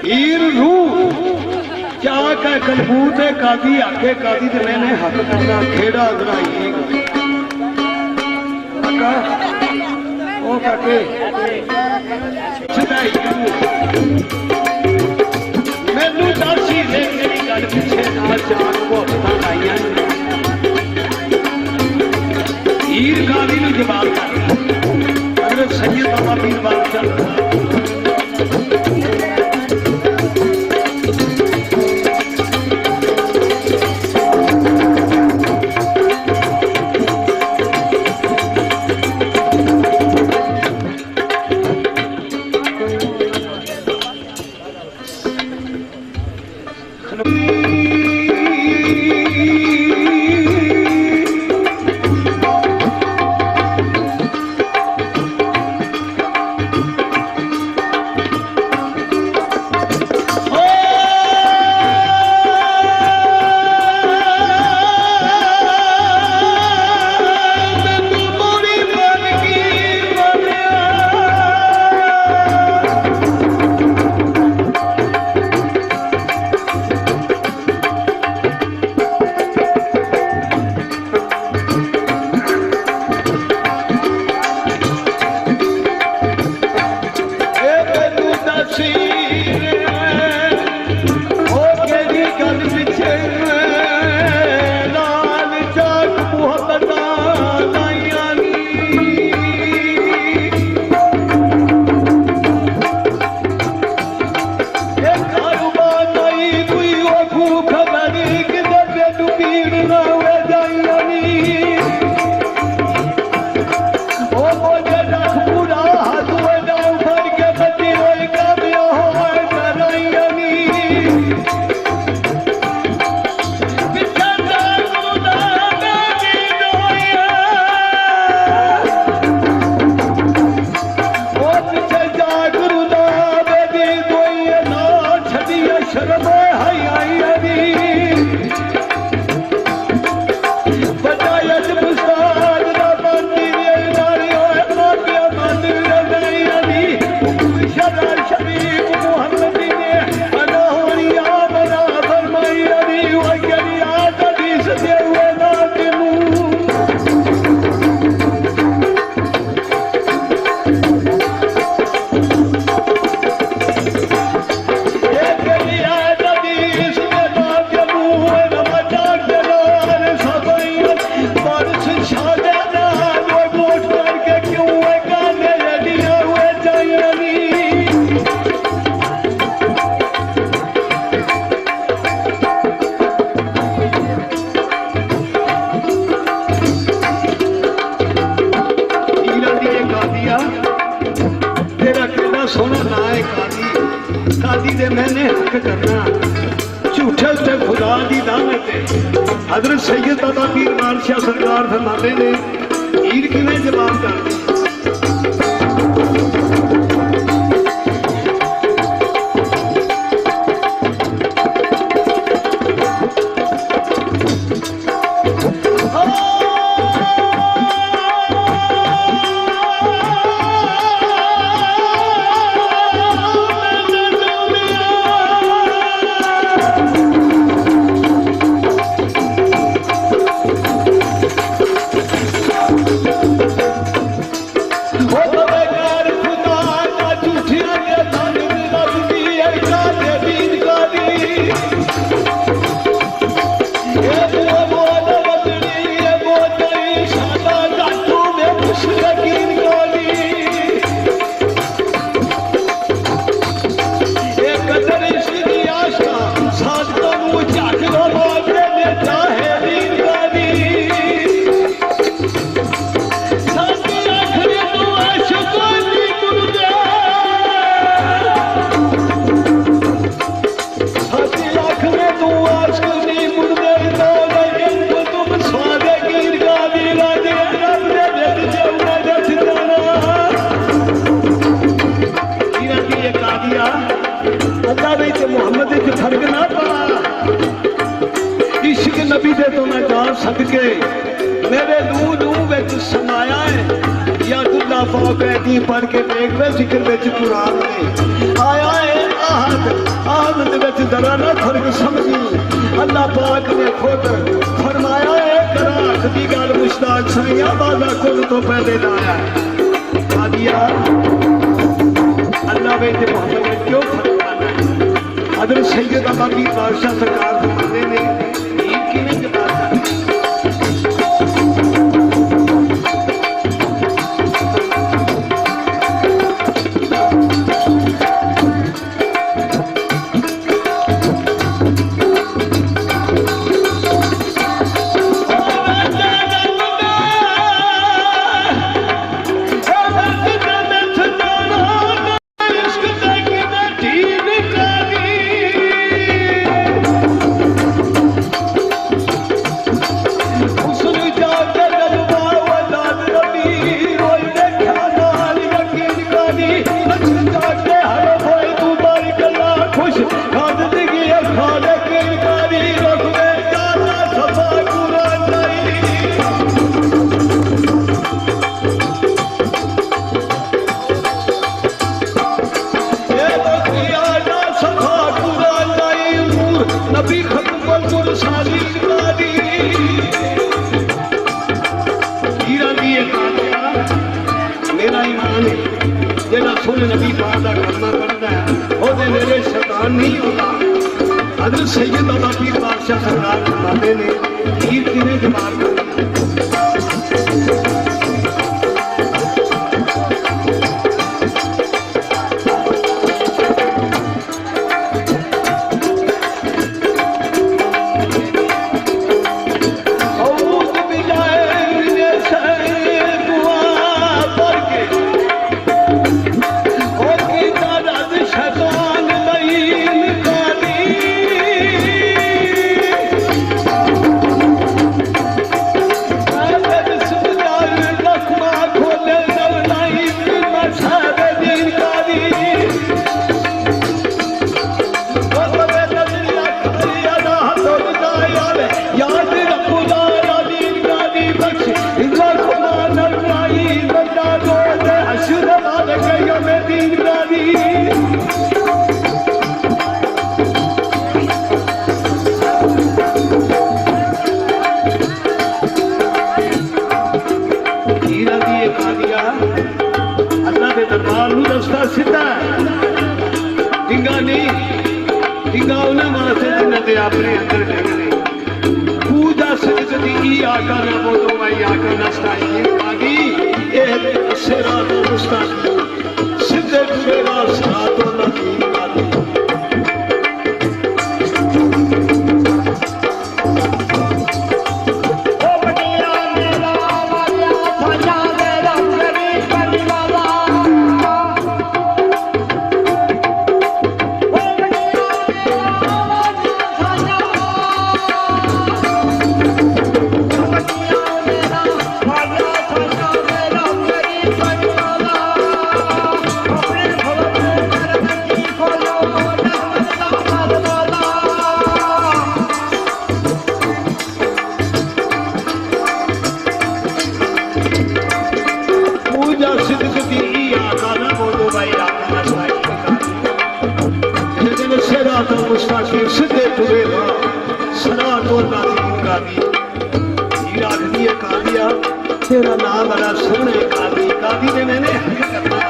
हीर रूह क्या कह कलबूते कादी आके कादी ते मैंने हक करना खेड़ा दराई काका ओ काके छदाई मैनू दर्शी दे मेरी गल पिछे ना चार भुखतां लाइयां हीर कादी नूं जवाब कर अगर सैयद बाबा पीर बादशाह सोना ना है कादी कादी दे मैंने हक करना झूठे उठे खुदा दी दावत हजरत सैयद बाबा पीर बादशाह सरकार फरमाते ने हीर किवें जवाब करदी सदके मेरे नूह विच समाया है या दुल्ला पाक कैदी पढ़ के देख वे जिक्र विच कुरान ने आया है आहद विच जरा ना फर्क समझी। अल्लाह पाक ने खुद फरमाया है कराख दी गल मुश्ताक साईं बाजा कुल तो पहले ना आया कादिया अल्लाह विच मोहम्मद ने क्यों फरमाना है। हज़रत सैयद अबी बादशाह सरकार फरमाते ने किवें जवाब नबी पाक दा कलमा पढ़दा है ओदे नेड़े शैतान नहीं होता। हज़रत सैयद अबी बादशाह सरकार फरमाते ने तीर किवें जवाब करना। अपने अंदर देखने पूजा सिद्धि आका ना बोलो भाई आका नस्ताई सेरा तो मुस्ताकी सिद्धे सेरा सरा तो नबी तेरा नाम बड़ा सोने कादी कादी ने मैंने करना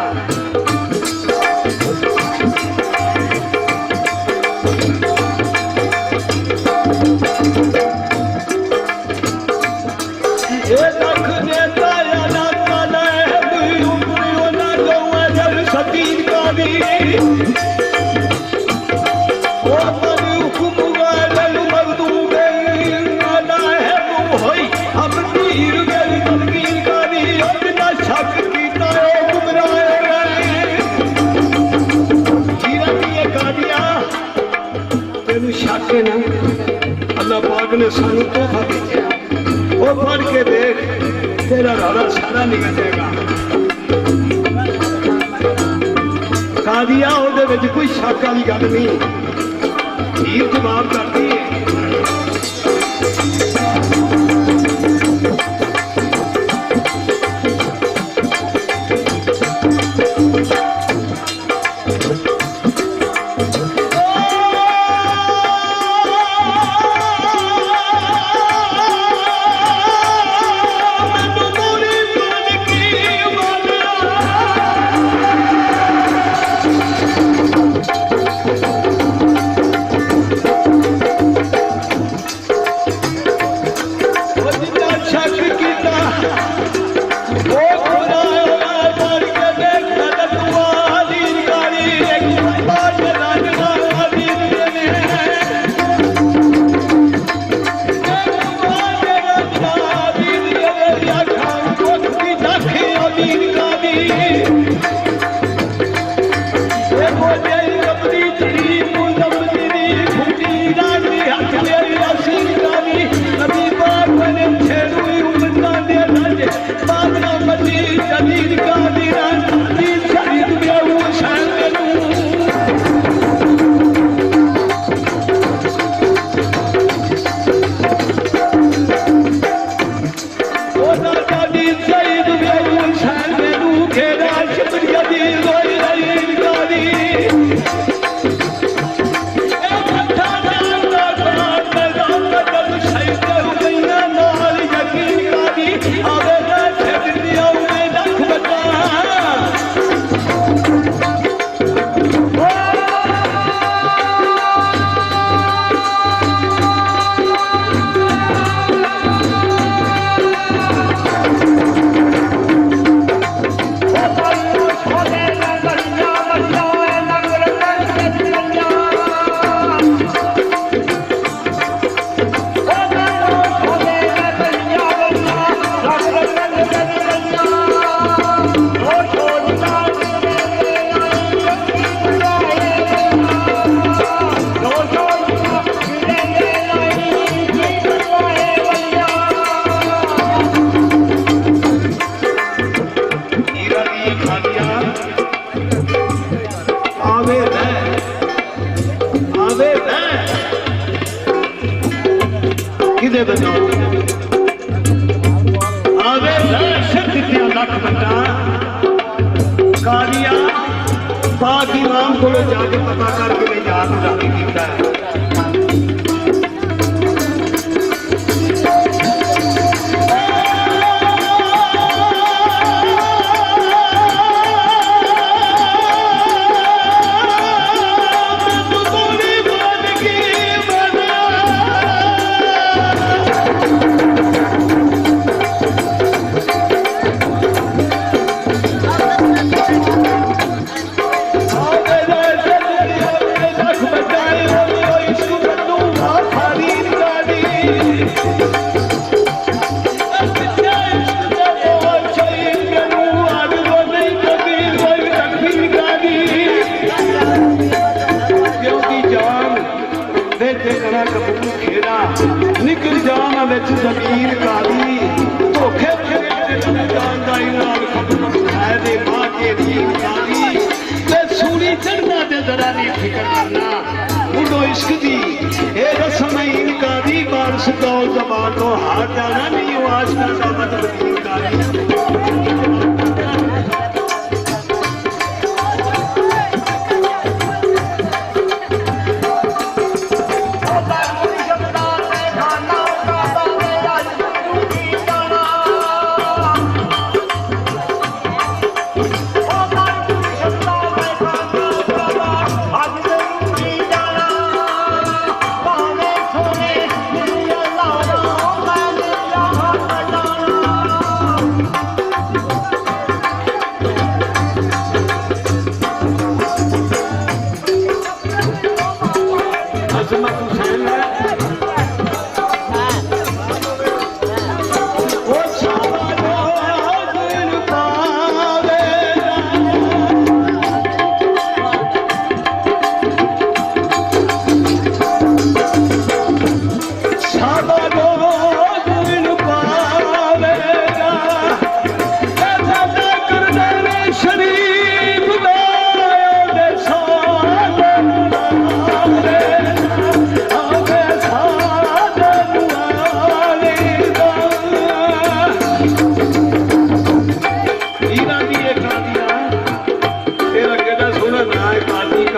अल्लाह पाक ने सानू तोहफा भेजा वो पढ़ के देख तेरा रारा सारा निकल जाएगा। कादिया ओदे विच कोई शक वाली गल नहीं हीर जवाब करती है। कादी खादिया आवे किदे बजाओ आवे दित्या लख बटा कादिया पाक इमाम को जाके पता करके मैं याद राजी किया है निकल जाना बिच जमीन कादी धोखे सूरी चढ़ना ते जरा नहीं फिक्र करना मुंडो इश्क दी ए रस्म इनका दी बारिश तो जबान तो हार जाना नहीं आज का दामत बदीन कादी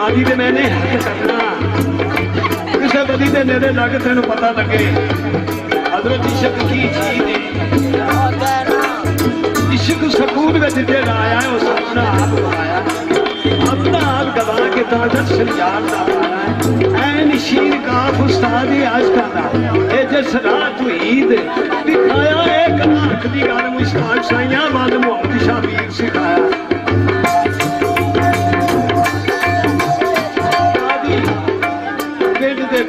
कादी दे मैंने हक करना किसी बदी दे नेड़े लग तेन पता लगे हजरत इश्क की चीज है इश्क सकून में जिथे आया है उस अपना आप बनाया अपना आप गवा के ताजत संजार का पाया है ऐन शीर का उस्ताद आशका दा ए जिस रात ईद दिखाया एक लाख दी गल मुश्ताक साइयां मल मोहम्मद शाह मीर सिखाया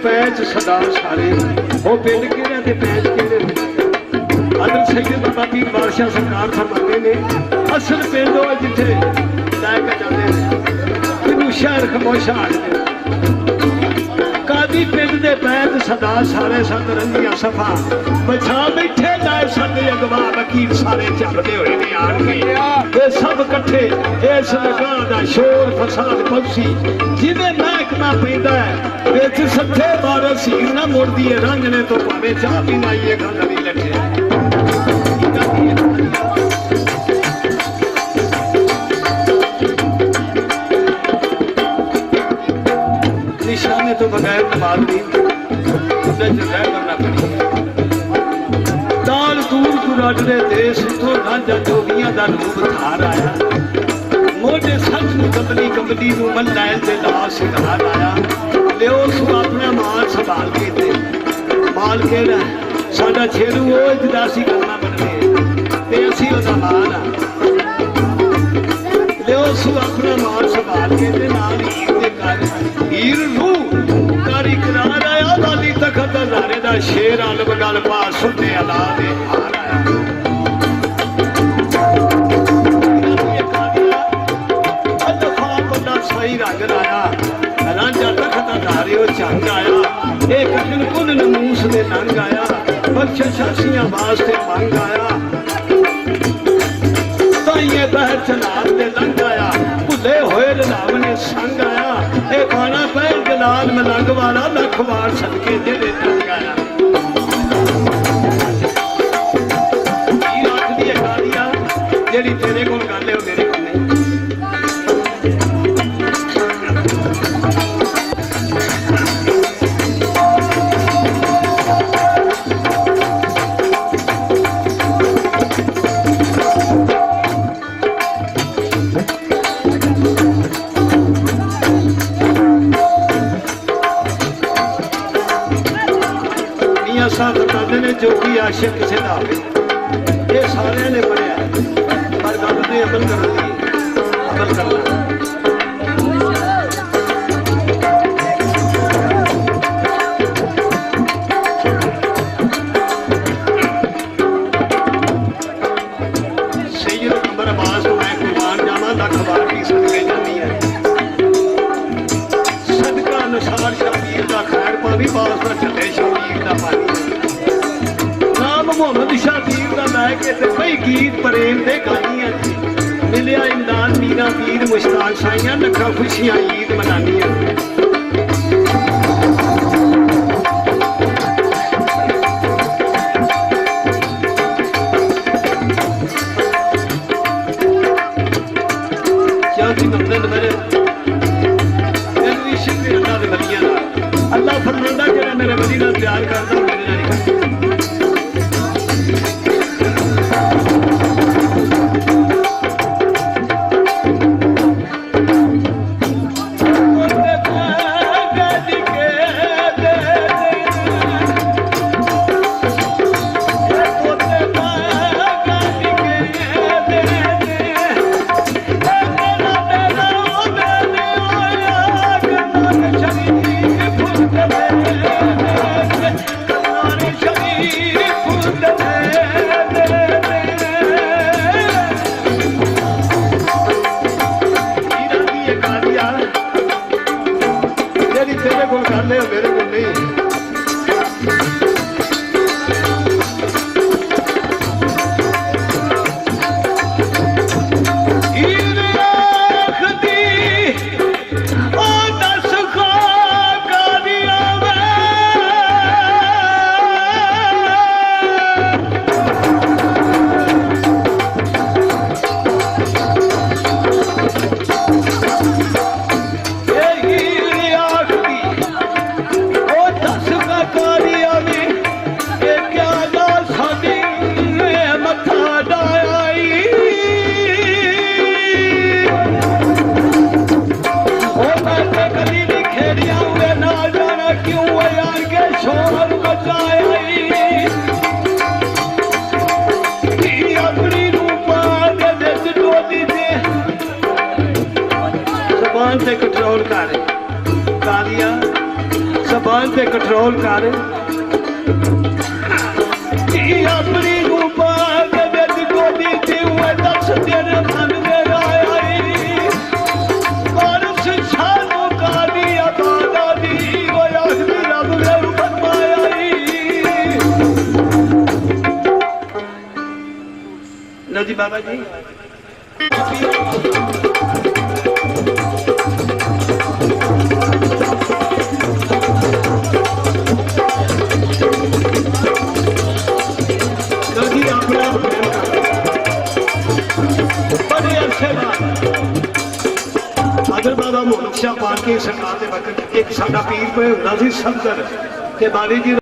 पैच सदा सारे वो पिंड केड़े ते पैच केड़े हज़रत सैयद बाबा पीर बादशाह सरकार फरमाते ने असल पिंड वो जिथे लैके जाते हैं जिन्होंने शहर खमोशा आखदे कादी पिंड दे पैच सदा सारे संग रंगिया सफा बचा बैठे जाए साडे अगवा वकील सारे झपदे होए ने आण के ये सब इकट्ठे इस लगा दा शोर फसाद पक्षी जिन्हें महकमा पैंदा है बिच सत्थे बारह सीर ना मुड़दी है रंजने तो भावे चाह भी नाइए गल नहीं लगे निशाने तो बगैर नमाज नहीं करना पड़ी दाल दूर तू रजदे देश तो रांझा जोगियां दा रूप धार आया मोटे सच नूं कबली कबली नूं मलैल ते ला सिंगार आया लियो सू अपना माल संभाल के ते माल केड़ा साडा छेड़ू वो इजदासी करना बनदे ते असी ओदा माल आ लियो सू अपना माल संभाल के ते नाल हीर दे कर हीर नूं कारी करार आया लाली तखत हजारे दा शेर आलम गल पास सुनने अला दे हार आया रंग लाया रांझा तखत धारे झंग आया एक दिन कुल नमूस दे नंग आया बख्श शासियां वास्ते मंग आया ताइये बहर चला लाल मलंग वाला लख वार सदके जेड़े तंगाया आखदी है कालिया जेड़ी तेरे कोल गल है वो मेरे कोल नहीं। जोगी आशिक किसी का हो ये सारे ने पढ़िया पर गल ते अमल करनी अमल करना सैयद अंबर अब्बास को मैं कुर्बान जावा लख वार भी सदके जाती है सदका निसार शबीर का खैर पानी पास का चले शबीर का पानी मुहम्मद शाह पीर का लैके कई गीत प्रेम दे गानियां मिलिया इमदान मीरा पीर मुश्ताक साइयां लखा खुशियां ईद मनानियां अल्लाह फरमांदा जेड़ा मेरे वली नाल प्यार करदा मेरे नाल करदा मेरे को नहीं ज़बान पे कंट्रोल कर कालिया ज़बान पे कंट्रोल कर अपनी रूपा गोदी थी हुए 10 दिन मन में आई और सानू कालिया बादा दी वो आखिरी रब ने फरमाया लो जी बाबा जी अगर बाबा मोहम्मद शाह पाके सरकार के वक्त एक साडा पीर पे हुंदा सी सफदर ते बाली जी